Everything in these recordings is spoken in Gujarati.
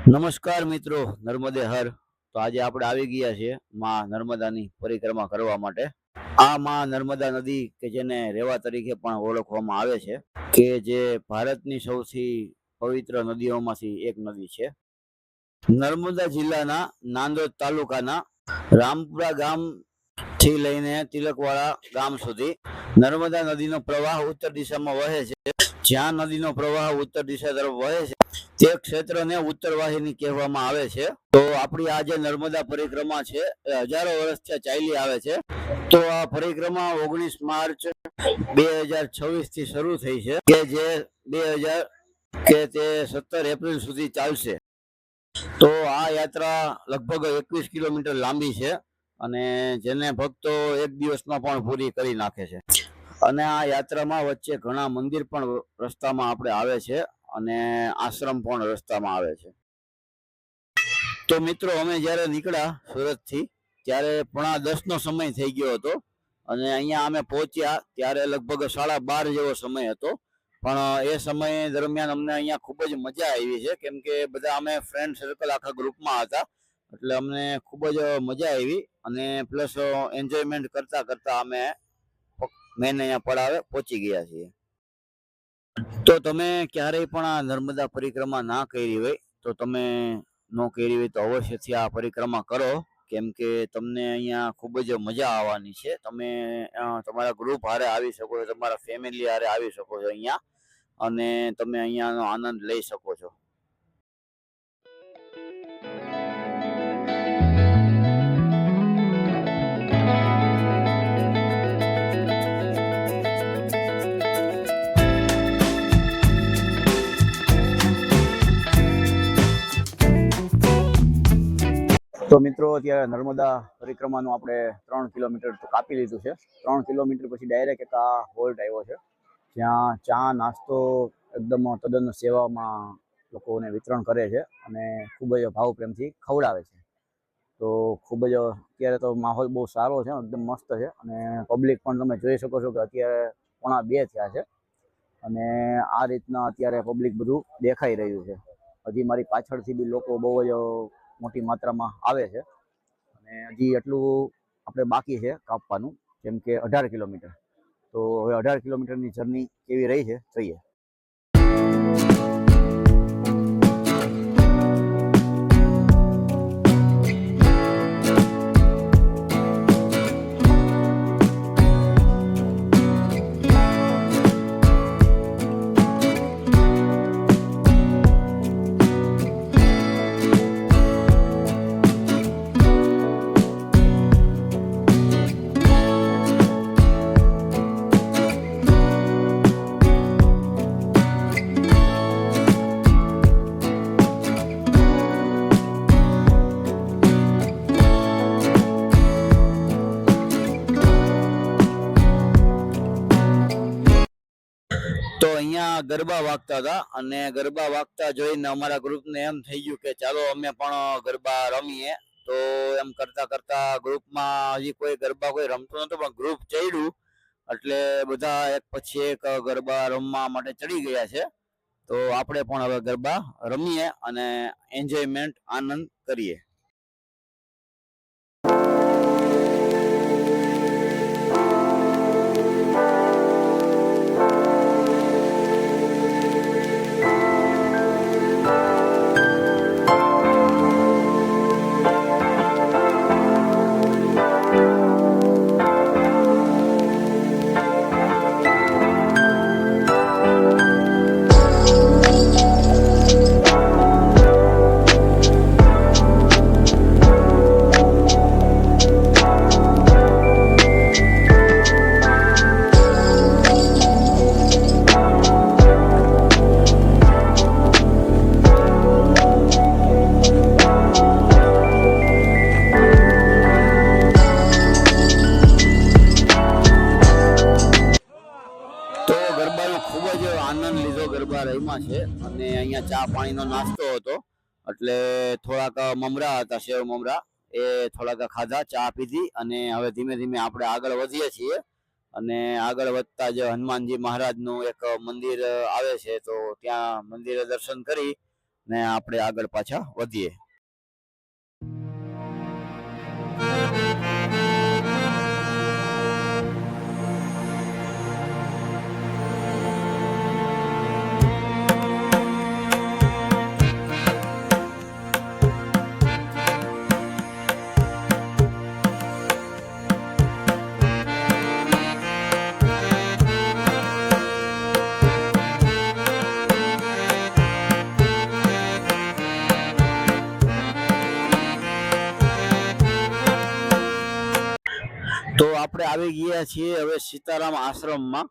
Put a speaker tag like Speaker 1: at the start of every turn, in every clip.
Speaker 1: નમસ્કાર મિત્રો, નર્મદે હર. તો આજે આપણે આવી ગયા છીએ માં નર્મદાની પરિક્રમા કરવા માટે. આ માં નર્મદા નદી કે જેને રેવા તરીકે પણ ઓળખવામાં આવે છે, કે જે ભારતની સૌથી પવિત્ર નદીઓમાંથી એક નદી છે. નર્મદા જિલ્લાના નાંદોદ તાલુકાના રામપુરા ગામ થી લઈને તિલકવાડા ગામ સુધી નર્મદા નદીનો પ્રવાહ ઉત્તર દિશામાં વહે છે. જ્યાં નદીનો પ્રવાહ ઉત્તર દિશા તરફ વહે છે તે ક્ષેત્રને ઉત્તર વાહિની કહેવામાં આવે છે. તો આપણી આ જે નર્મદા પરિક્રમા છે એ હજારો વર્ષથી ચાલી આવે છે. તો આ પરિક્રમા 19 માર્ચ 2026 થી શરૂ થઈ છે, કે જે 2000 કે તે 17 એપ્રિલ સુધી ચાલશે. તો આ યાત્રા લગભગ 21 કિલોમીટર લાંબી છે અને જેને ભક્તો એક દિવસમાં પણ પૂરી કરી નાખે છે. અને આ યાત્રામાં વચ્ચે ઘણા મંદિર પણ રસ્તામાં આપણે આવે છે અને આશ્રમ પણ રસ્તામાં આવે છે. તો મિત્રો, અમે જ્યારે નીકળ્યા સુરતથી ત્યારે 10:30 નો સમય થઈ ગયો હતો અને અહીંયા અમે પહોંચ્યા ત્યારે લગભગ 12:30 જેવો સમય હતો. પણ એ સમય દરમિયાન અમને અહીંયા ખૂબ જ મજા આવી છે, કેમ કે બધા અમે ફ્રેન્ડ સર્કલ આખા ગ્રુપમાં હતા, એટલે અમને ખૂબ જ મજા આવી અને પ્લસ એન્જોયમેન્ટ કરતા કરતા અમે મેન અહીંયા પડાવે પહોંચી ગયા છીએ. તો તમે ક્યારેય પણ આ નર્મદા પરિક્રમા ના કરી હોય તો તમે ન કરી હોય તો અવશ્યથી આ પરિક્રમા કરો, કેમ કે તમને અહીંયા ખૂબ જ મજા આવવાની છે. તમે તમારા ગ્રુપ હારે આવી શકો છો, તમારા ફેમિલી હારે આવી શકો છો અહીંયા, અને તમે અહીંયાનો આનંદ લઈ શકો છો. તો મિત્રો, અત્યારે નર્મદા પરિક્રમાનું આપણે 3 કિલોમીટર તો કાપી લીધું છે. 3 કિલોમીટર પછી ડાયરેક્ટ એક આ હોલ્ટ આવ્યો છે, જ્યાં ચા નાસ્તો એકદમ તદ્દન સેવામાં લોકોને વિતરણ કરે છે અને ખૂબ જ ભાવ પ્રેમથી ખવડાવે છે. તો ખૂબ જ અત્યારે તો માહોલ બહુ સારો છે, એકદમ મસ્ત છે અને પબ્લિક પણ તમે જોઈ શકો છો કે અત્યારે 1:45 થયા છે અને આ રીતના અત્યારે પબ્લિક બધું દેખાઈ રહ્યું છે. હજી મારી પાછળથી બી લોકો બહુ જ મોટી માત્રામાં આવે છે અને હજી એટલું આપણે બાકી છે કાપવાનું, જેમ કે 18 કિલોમીટર. તો હવે 18 કિલોમીટરની જર્ની કેવી રહી છે જોઈએ. તો અહીંયા ગરબા વાગતા હતા અને ગરબા વાગતા જોઈને અમારા ગ્રુપને એમ થઈ ગયું કે ચાલો અમે પણ ગરબા રમીએ. તો એમ કરતા કરતા ગ્રુપમાં હજી કોઈ ગરબા કોઈ રમતું નતું, પણ ગ્રુપ ચડ્યું એટલે બધા એક પછી એક ગરબા રમવા માટે ચડી ગયા છે. તો આપણે પણ હવે ગરબા રમીએ અને એન્જોયમેન્ટ આનંદ કરીએ. ખૂબ જ આનંદ લીધો ગરબા રમ્યા છે અને અહીંયા ચા પાણીનો નાસ્તો હતો, એટલે થોડાક મમરા હતા, સેવ મમરા, એ થોડાક ખાધા, ચા પીધી અને હવે ધીમે ધીમે આપણે આગળ વધીએ છીએ. અને આગળ વધતા જ હનુમાનજી મહારાજનું એક મંદિર આવે છે, તો ત્યાં મંદિરે દર્શન કરી ને આપણે આગળ પાછા વધીએ. તો આપણે આવી ગયા છીએ હવે સીતારામ આશ્રમમાં,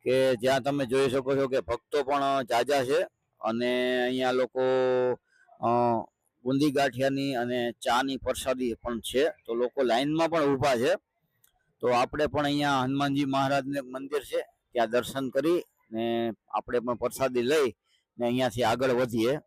Speaker 1: કે જ્યાં તમે જોઈ શકો છો કે ભક્તો પણ જાજા છે અને અહીંયા લોકો બુંદી ગાંઠિયાની અને ચાની પ્રસાદી પણ છે, તો લોકો લાઈનમાં પણ ઊભા છે. તો આપણે પણ અહીંયા હનુમાનજી મહારાજનું મંદિર છે ત્યાં દર્શન કરી ને આપણે પણ પ્રસાદી લઈ ને અહીંયાથી આગળ વધીએ.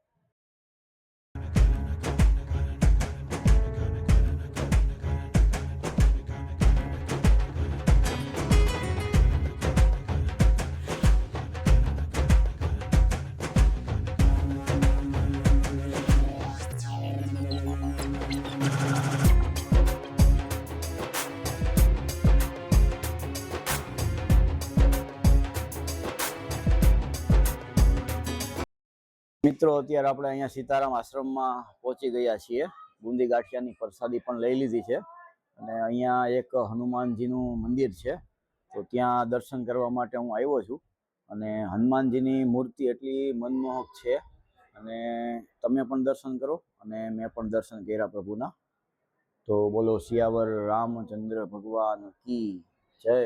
Speaker 1: મિત્રો અત્યારે આપણે અહીંયા સીતારામ આશ્રમમાં પહોંચી ગયા છીએ. બુંદી ગાંઠિયાની પ્રસાદી પણ લઈ લીધી છે અને અહીંયા એક હનુમાનજીનું મંદિર છે, તો ત્યાં દર્શન કરવા માટે હું આવ્યો છું. અને હનુમાનજીની મૂર્તિ એટલી મનમોહક છે અને તમે પણ દર્શન કરો અને મેં પણ દર્શન કર્યા પ્રભુના. તો બોલો સિયાવર રામચંદ્ર ભગવાન કી જય.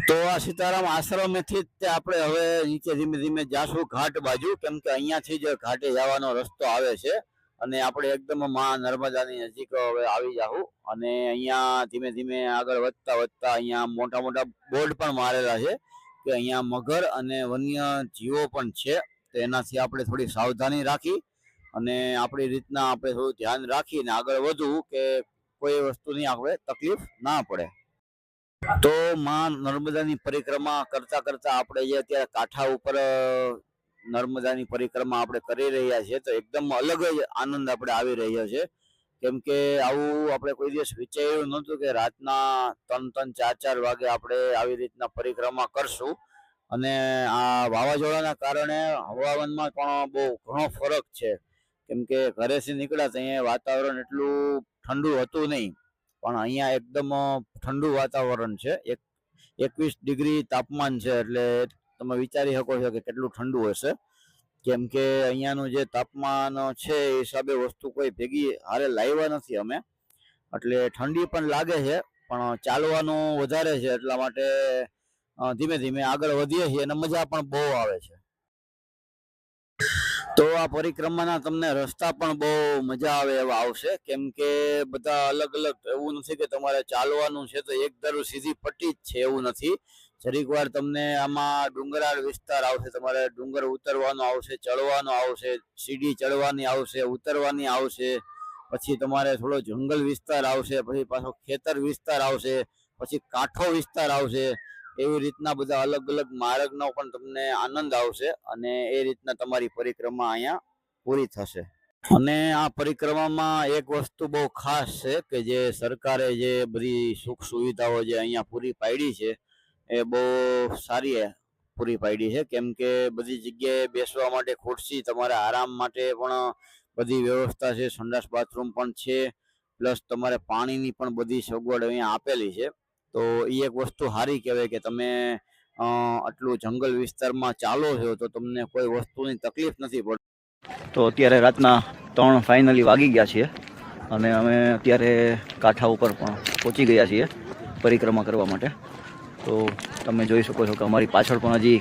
Speaker 1: તો આ સીતારામ આશ્રમેથી જ આપણે હવે નીચે ધીમે ધીમે જાશું ઘાટ બાજુ, કેમ કે અહીંયાથી જ ઘાટે જવાનો રસ્તો આવે છે અને આપણે એકદમ માં નર્મદાની નજીક હવે આવી જાઉં. અને અહીંયા ધીમે ધીમે આગળ વધતા વધતા અહીંયા મોટા મોટા બોર્ડ પણ મારેલા છે કે અહીંયા મગર અને વન્ય જીવો પણ છે, તો એનાથી આપણે થોડી સાવધાની રાખી અને આપણી રીતના આપણે થોડું ધ્યાન રાખીને આગળ વધવું કે કોઈ વસ્તુની આપણે તકલીફ ના પડે. તો માં નર્મદાની પરિક્રમા કરતા કરતા આપણે જે અત્યારે કાંઠા ઉપર નર્મદાની પરિક્રમા આપણે કરી રહ્યા છીએ, તો એકદમ અલગ જ આનંદ આપણે આવી રહ્યો છે. કેમ કે આવું આપણે કોઈ દિવસ વિચાર્યું નહોતું કે રાતના 3-4 વાગે આપણે આવી રીતના પરિક્રમા કરશું. અને આ વાવાઝોડાના કારણે હવામાનમાં પણ બહુ ઘણો ફરક છે. કેમ કે ઘરેથી નીકળ્યા તો અહીંયા વાતાવરણ એટલું ઠંડુ હતું નહીં, પણ અહીંયા એકદમ ઠંડુ વાતાવરણ છે. 21 ડિગ્રી તાપમાન છે, એટલે તમે વિચારી શકો છો કે કેટલું ઠંડુ હશે. કેમ કે અહીંયાનું જે તાપમાન છે એ હિસાબે વસ્તુ કોઈ ભેગી હારે લાવ્યા નથી અમે, એટલે ઠંડી પણ લાગે છે પણ ચાલવાનું વધારે છે, એટલા માટે ધીમે ધીમે આગળ વધીએ છીએ અને મજા પણ બહુ આવે છે. તો આ પરિક્રમાના તમને રસ્તા પણ બહુ મજા આવે એવા આવશે, કેમ કે બધા અલગ અલગ, એવું નથી કે તમારે ચાલવાનું છે તો એક ધારું સીધી પટ્ટી જ છે એવું નથી. જરીક વાર તમને આમાં ડુંગરાળ વિસ્તાર આવશે, તમારે ડુંગર ઉતરવાનો આવશે, ચડવાનો આવશે, સીડી ચડવાની આવશે, ઉતરવાની આવશે, પછી તમારે થોડો જંગલ વિસ્તાર આવશે, પછી પાછો ખેતર વિસ્તાર આવશે, પછી કાંઠો વિસ્તાર આવશે. એવી રીતના બધા અલગ અલગ માર્ગનો પણ તમને આનંદ આવશે અને એ રીતના તમારી પરિક્રમા અહીંયા પૂરી થશે. અને આ પરિક્રમામાં એક વસ્તુ બહુ ખાસ છે કે જે સરકારે જે બધી સુખ સુવિધાઓ જે અહીંયા પૂરી પાડી છે એ બહુ સારી પૂરી પાડી છે. કેમ કે બધી જગ્યાએ બેસવા માટે ખુરશી, તમારા આરામ માટે પણ બધી વ્યવસ્થા છે, સંડાસ બાથરૂમ પણ છે, પ્લસ તમારે પાણીની પણ બધી સગવડ અહીંયા આપેલી છે. તો એ એક વસ્તુ સારી કહેવાય કે તમે આટલું જંગલ વિસ્તારમાં ચાલો છો તો તમને કોઈ વસ્તુની તકલીફ નથી પડતી. તો અત્યારે રાતના 3 ફાઇનલી વાગી ગયા છીએ અને અમે અત્યારે કાંઠા ઉપર પણ પહોંચી ગયા છીએ પરિક્રમા કરવા માટે. તો તમે જોઈ શકો છો કે અમારી પાછળ પણ હજી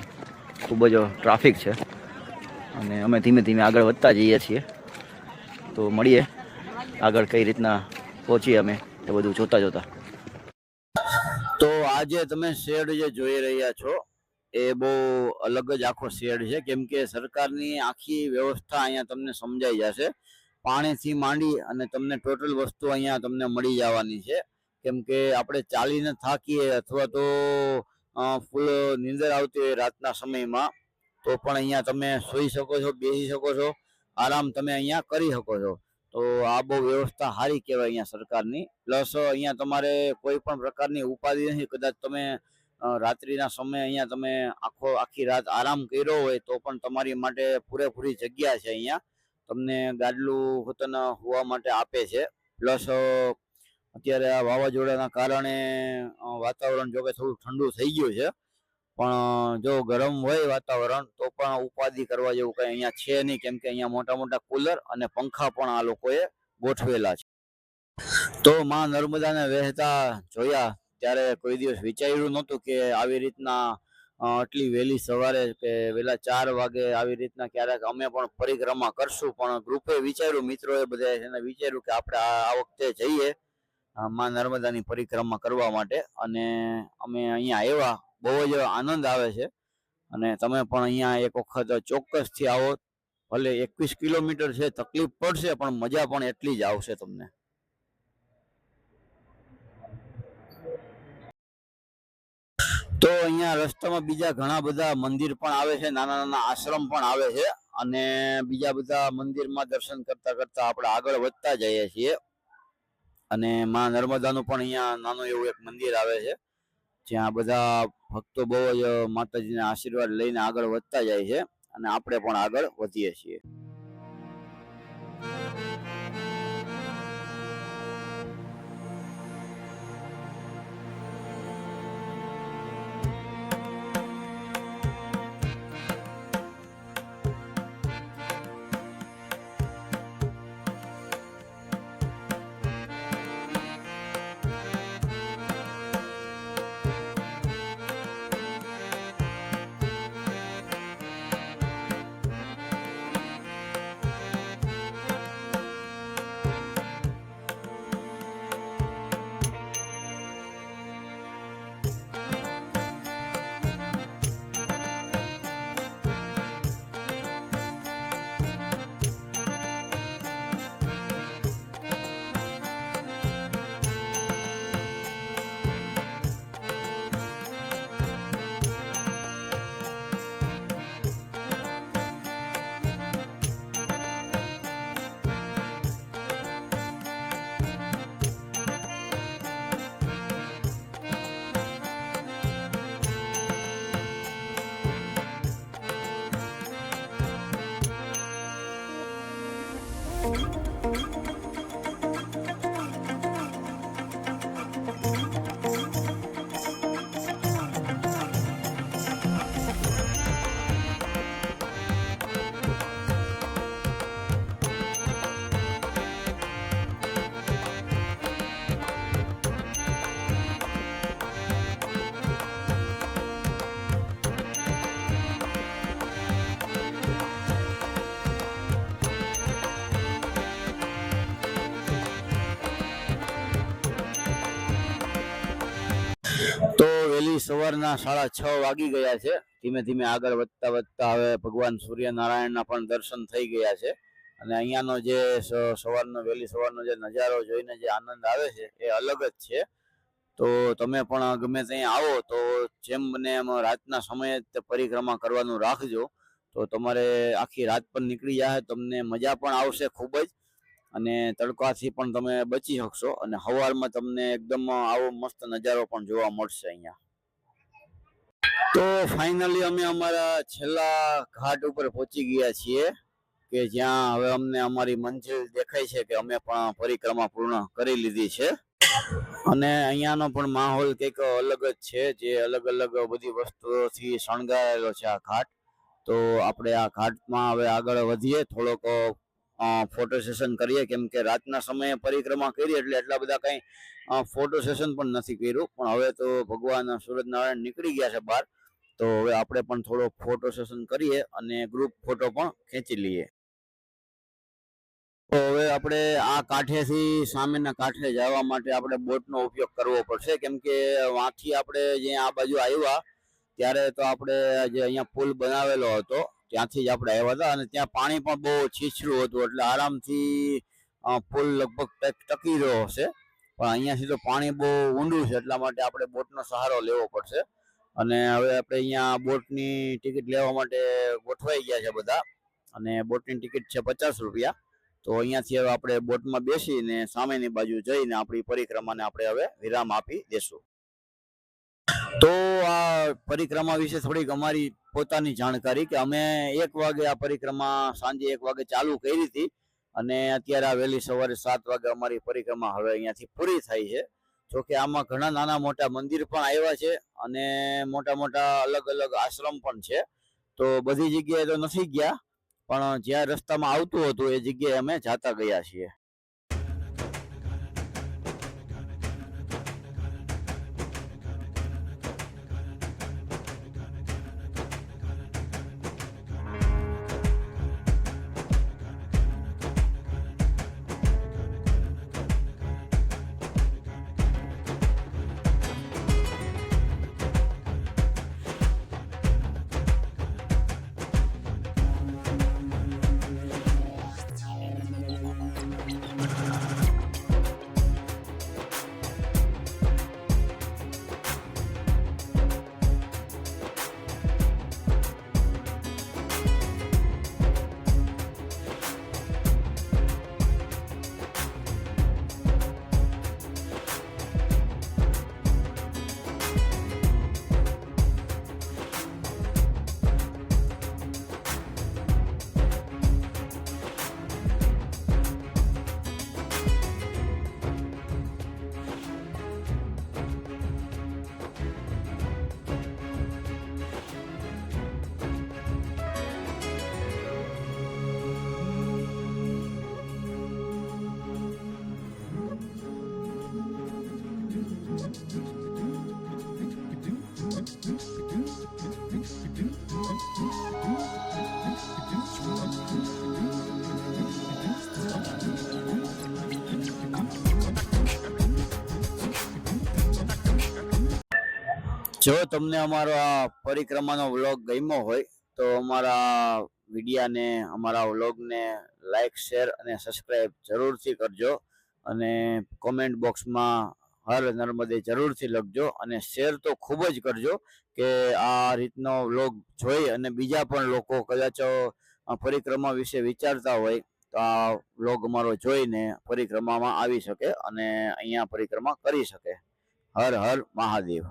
Speaker 1: ખૂબ જ ટ્રાફિક છે અને અમે ધીમે ધીમે આગળ વધતા જઈએ છીએ. તો મળીએ આગળ કઈ રીતના પહોંચીએ અમે એ બધું જોતા જોતા. તો આજે તમે શેડ જે જોઈ રહ્યા છો એ બહુ અલગ જ આખો શેડ છે, કેમ કે સરકારની આખી વ્યવસ્થા અહીંયા તમને સમજાઈ જશે. પાણીથી માંડી અને તમને ટોટલ વસ્તુ અહીંયા તમને મળી જવાની છે. કેમ કે આપણે ચાલીને થાકીએ અથવા તો ફૂલ નીંદર આવતી હોય રાતના સમયમાં તો પણ અહીંયા તમે સૂઈ શકો છો, બેસી શકો છો, આરામ તમે અહીંયા કરી શકો છો. તો આ બહુ વ્યવસ્થા સારી કહેવાય અહીંયા સરકારની. પ્લસ અહીંયા તમારે કોઈ પણ પ્રકારની ઉપાધિ નથી. કદાચ તમે રાત્રિના સમયે અહીંયા તમે આખી રાત આરામ કર્યો હોય તો પણ તમારી માટે પૂરેપૂરી જગ્યા છે. અહીંયા તમને ગાદલું હોતન હોવા માટે આપે છે. પ્લસ અત્યારે આ વાવાઝોડાના કારણે વાતાવરણ જોકે થોડું ઠંડુ થઈ ગયું છે, પણ જો ગરમ હોય વાતાવરણ તો પણ ઉપાધિ કરવા જેવું કઈ અહીંયા છે નહીં, કેમ કે અહીંયા મોટા મોટા કુલર અને પંખા પણ આ લોકોએ ગોઠવેલા છે. તો માં નર્મદાને વહેતા જોયા ત્યારે કોઈ દિવસ વિચાર્યું નહોતું કે આવી રીતના આટલી વહેલી સવારે કે વહેલા 4 વાગે આવી રીતના ક્યારેક અમે પણ પરિક્રમા કરશું. પણ ગ્રુપે વિચાર્યું, મિત્રોએ બધાએ એને વિચાર્યું કે આપણે આ વખતે જઈએ માં નર્મદાની પરિક્રમા કરવા માટે. અને અમે અહીંયા આવ્યા, બહુ જ આનંદ આવે છે. અને તમે પણ અહીંયા એક વખત ચોક્કસથી આવો. ભલે 21 કિલોમીટર છે, તકલીફ પડશે, પણ મજા પણ એટલી જ આવશે તમને. તો અહીંયા રસ્તામાં બીજા ઘણા બધા મંદિર પણ આવે છે, નાના નાના આશ્રમ પણ આવે છે. અને બીજા બધા મંદિરમાં દર્શન કરતા કરતા આપણે આગળ વધતા જઈએ છીએ. અને માં નર્મદાનું પણ અહીંયા નાનું એવું એક મંદિર આવે છે, જ્યાં બધા ભક્તો બહુ જ માતાજીના આશીર્વાદ લઈને આગળ વધતા જાય છે. અને આપણે પણ આગળ વધીએ છીએ. તો વહેલી સવારના 6:30 વાગી ગયા છે. ધીમે ધીમે આગળ વધતા વધતા હવે ભગવાન સૂર્યનારાયણના પણ દર્શન થઈ ગયા છે. અને અહીંયાનો જે સવારનો વહેલી સવારનો જે નજારો જોઈને જે આનંદ આવે છે એ અલગ જ છે. તો તમે પણ ગમે ત્યાં આવો તો જેમ બને એમ રાતના સમયે પરિક્રમા કરવાનું રાખજો. તો તમારે આખી રાત પણ નીકળી જાય, તમને મજા પણ આવશે ખૂબ જ. અને તડકાથી પણ તમે બચી શકશો. અને સવારમાં તમને એકદમ આવો મસ્ત નજારો પણ જોવા મળશે અહીંયા. તો ફાઇનલી અમે અમારા છેલ્લા ઘાટ ઉપર પહોંચી ગયા છીએ, કે જ્યાં હવે અમને અમારી મંજિલ દેખાય છે, કે અમે પણ પરિક્રમા પૂર્ણ કરી લીધી છે. અને અહીંયાનો પણ માહોલ કંઈક અલગ જ છે, જે અલગ અલગ બધી વસ્તુઓથી શણગારેલો છે આ ઘાટ. તો આપણે આ ઘાટમાં હવે આગળ વધીએ, થોડોક ફોટો સેશન કરીએ, કેમ કે રાતના સમયે પરિક્રમા કરી એટલે એટલા બધા કંઈ ફોટો સેશન પણ નથી કર્યું. પણ હવે તો ભગવાન સૂર્યનારાયણ નીકળી ગયા છે બહાર, તો હવે આપણે પણ થોડો ફોટો સેશન કરીએ અને ગ્રુપ ફોટો પણ ખેંચી લઈએ. તો હવે આપણે આ કાંઠેથી સામેના કાંઠે જવા માટે આપણે બોટનો ઉપયોગ કરવો પડશે, કેમ કે વાંથી આપણે જે આ બાજુ આવ્યા ત્યારે તો આપણે જે અહીંયા પુલ બનાવેલો હતો ત્યાંથી જ આપણે આવ્યા હતા. અને ત્યાં પાણી પણ બહુ છીછરું હતું, એટલે આરામથી પુલ લગભગ ટકી રહ્યો હશે. પણ અહીંયાથી તો પાણી બહુ ઊંડું છે, એટલા માટે આપણે બોટનો સહારો લેવો પડશે. અને હવે આપણે અહીંયા બોટની ટિકિટ લેવા માટે ગોઠવાઈ ગયા છે બધા, અને બોટની ટિકિટ છે 50 રૂપિયા. તો અહીંયાથી હવે આપણે બોટમાં બેસીને સામેની બાજુ જઈને આપણી પરિક્રમાને આપણે હવે વિરામ આપી દેશું. તો આ પરિક્રમા વિશે થોડીક અમારી પોતાની જાણકારી કે અમે 1 વાગે આ પરિક્રમા સાંજે 1 વાગે ચાલુ કરી હતી, અને અત્યારે આ વહેલી સવારે 7 વાગે અમારી પરિક્રમા હવે અહીંયાથી પૂરી થાય છે. જો કે આમાં ઘણા નાના મોટા મંદિર પણ આવ્યા છે અને મોટા મોટા અલગ અલગ આશ્રમ પણ છે. તો બધી જગ્યાએ તો નથી ગયા, પણ જ્યાં રસ્તામાં આવતું હતું એ જગ્યાએ અમે જાતા ગયા છીએ. જો તમને અમારો આ પરિક્રમાનો વ્લોગ ગમ્યો હોય તો અમારા વિડીયાને, અમારા વ્લોગને લાઈક, શેર અને સબસ્ક્રાઈબ જરૂરથી કરજો, અને કોમેન્ટ બોક્સમાં હર નર્મદે જરૂરથી લખજો, અને શેર તો ખૂબ જ કરજો કે આ રીતનો વ્લોગ જોઈ અને બીજા પણ લોકો કદાચ પરિક્રમા વિશે વિચારતા હોય તો આ વ્લોગ અમારો જોઈને પરિક્રમામાં આવી શકે અને અહીંયા પરિક્રમા કરી શકે. હર હર મહાદેવ.